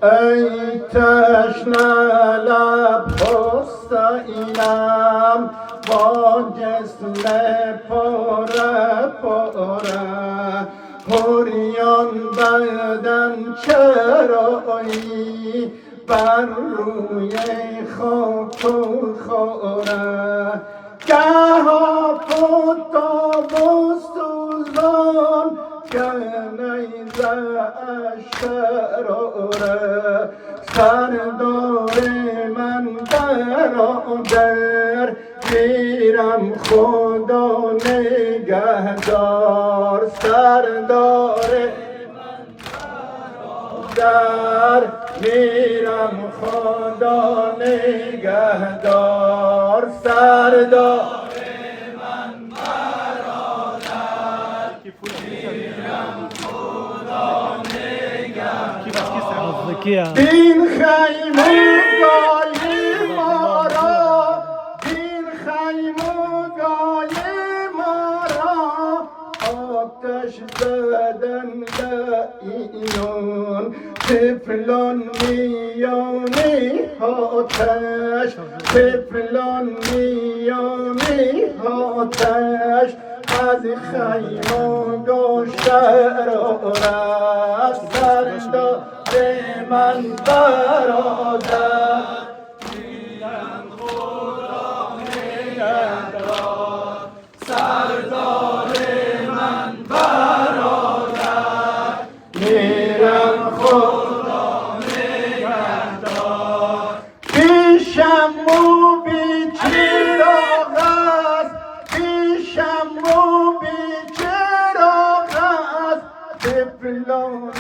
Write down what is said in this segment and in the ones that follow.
ای تشنه لب حسینم با جسم پاره پاره حریان بدن چرایی بر روی خاک و خاره گها پتا و سوزان که نیزه اشتراره سردار من برادر میرم خدا نگهدار سردار من برادر میرم خدا نگهدار سردار من برادر میرم خدا نگهدار دین خیمه گاهی ما را دین خیمه گاهی ما را آتش زدن لعینان طفلان میانی آتش طفلان میانی آتش از خیمه شرارت سردار من برادر میرم خدا نگهدار سردار من برادر میرم خدا نگهدار پیشم و بی چراغ است پیشم و بی چراغ است طفلان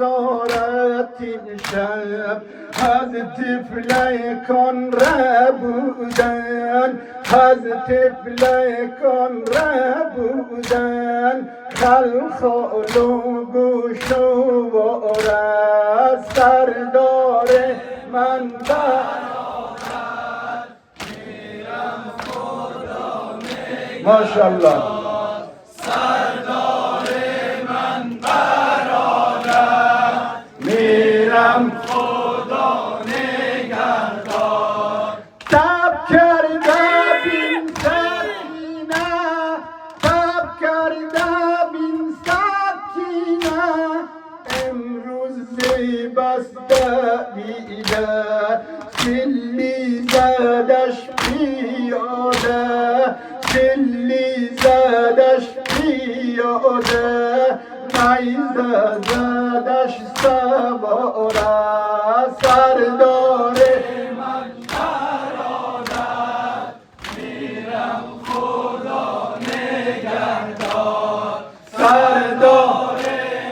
زارت این شب از طفلکان ربودن از طفلکان ربودن خلخال و گوشواره سردار من برادر میرم خدا نگهدار ماشاءالله سردار من برادر میرم خدا نگهدار تب کرده بین سکینه تب کرده بین سکینه امروز زیبسته بیده سلی زدش پیاده سلی زدش پیاده نیزه زدش سواره سردار من برادر میرم خدا نگهدار سردار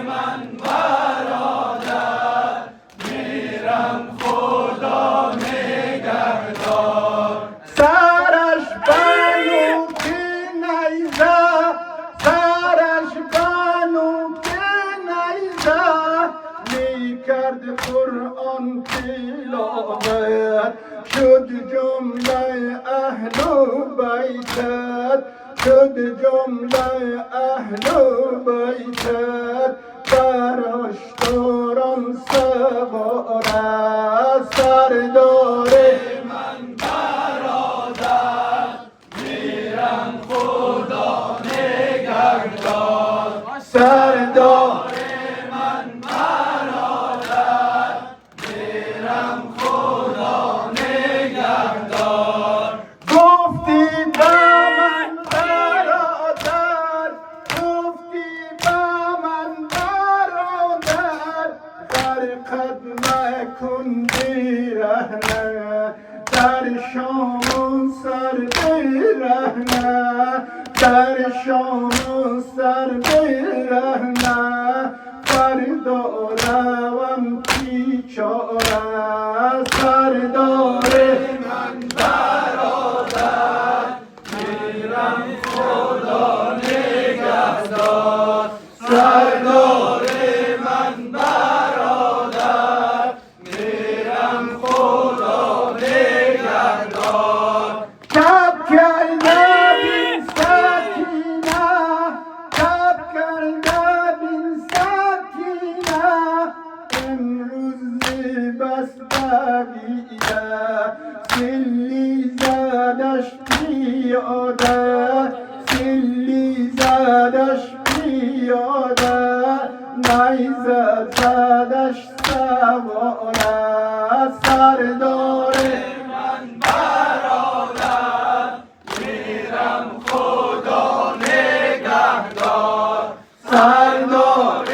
من برادر میرم خدا نگهدار سرش بنو که نیزه سرش بنو که نیزه میکرد قرآن تلاوت شد جمله اهل بیتت شد جمله اهل بیتت براش دارم سواره سردار من برادر میرم خدا نگهدار سردار من برادر میرم خدا نگهدار گفتی به من برادر گفتی به من برادر غرقت نکن بیرهنه در شام و سر بیرهنه در شام و سر بیرهنه فردا روم بیچاره سردار من برادر میرم خدا نگهدار سردار من برادر میرم خدا نگهدار تب کرده بین سکینه تب کرده بین سکینه امروز بستگیده سیلی زدش پیاده سیلی زدش پیاده نیزه زدش سواره سردار من برادر میرم خدا نگهدار سردار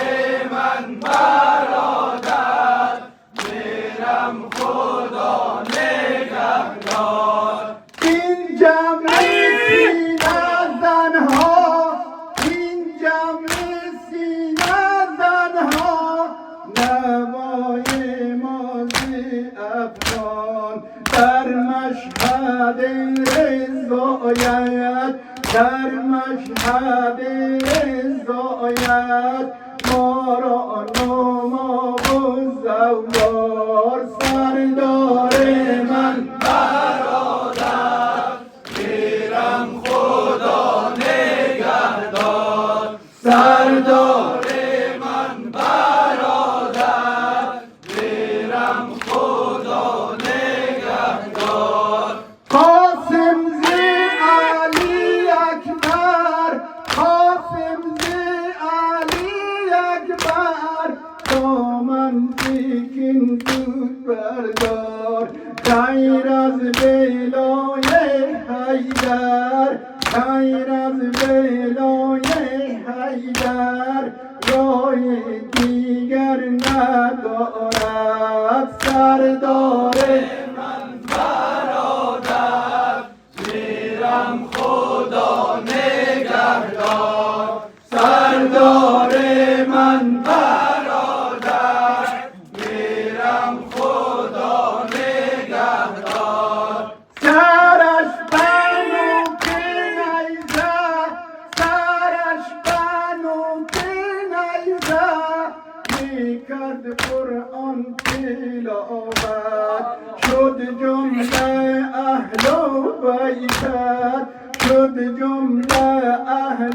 من برادر میرم خدا نگهدار این جمع سینه زنها این جمع سینه زنها نوای مازی افغان در مشهد رضایت در مشهد رضایت ما را نما و زوار سردار من برادر میرم خدا نگهدار سردار من برادر میرم خدا نگهدار قاسم زی علی اکبر قاسم زی علی اکبر دامن بیکن زود بردار غیر از بلای حیدر غیر از بلای حیدر راه دیگر ندارد سردار من برادر میرم خدا نگهدار سردار من برادر میرم خدا نگهدار سرش بنو که نیزه سرش بنو که نیزه میکرد قرآن تلاوت شد جمله اهل بیتت شد جمله اهل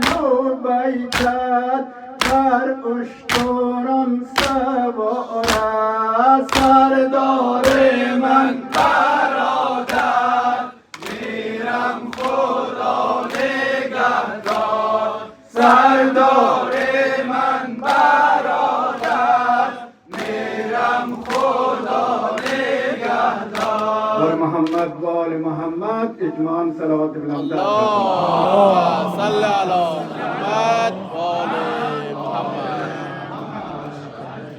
بیتت بر اشتران سواره سردار من برادر میرم خدا نگهدار سردار من برادر میرم خدا نگهدار بر محمد و آل محمد اجماعاً صلوات بلند اللهم صل علی محمد